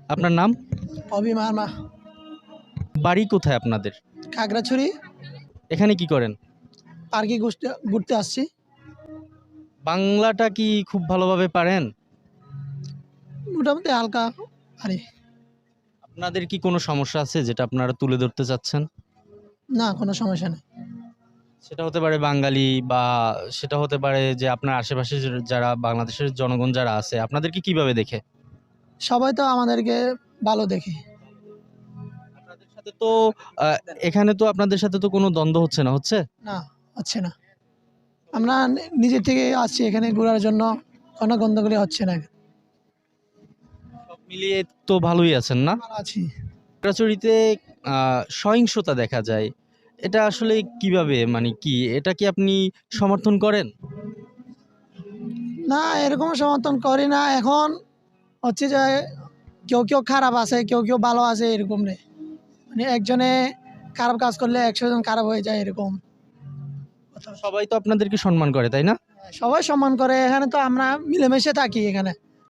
আপনার নাম? অভিমানা বাড়ি কোথায় আপনাদের? খাগড়াছড়ি এখানে কি করেন? পার্কে ঘুরতে আসছি। বাংলাটা কি খুব ভালোভাবে পারেন? মোটামুটি হালকা পারি। আপনাদের কি কোনো সমস্যা আছে যেটা আপনারা তুলে ধরতে চাচ্ছেন? না, কোনো সমস্যা নেই। সেটা হতে পারে বাঙালি, বা সেটা হতে পারে যে আপনার আশেপাশে যারা বাংলাদেশের জনগণ যারা আছে আপনাদেরকে কিভাবে দেখে? সবাই তো আমাদেরকে ভালো দেখে। আপনাদের সাথে তো আহ, এখানে তো আপনাদের সাথে তো কোনো দ্বন্দ্ব হচ্ছে না, হচ্ছে? না, হচ্ছে না। আমরা নিজের থেকে আসছি এখানে ঘোরার জন্য, কোনো গন্ডগোল হচ্ছে না। সব মিলিয়ে তো ভালোই আছেন না? ভালো আছি। খাগড়াছড়িতে সহিংসতা দেখা যায়, এটা আসলে কিভাবে, মানে কি এটা কি আপনি সমর্থন করেন? না, এরকম সমর্থন করি না। এখন হচ্ছে যে কেউ কেউ খারাপ আছে, কেউ কেউ ভালো আছে, এরকম নেই। মানে একজনে খারাপ কাজ করলে 100 জন খারাপ হয়ে যায়, এরকম। সবাই তো আপনাদেরকে সম্মান করে, তাই না? সবাই সম্মান করে, এখানে তো আমরা মিলেমিশে থাকি এখানে।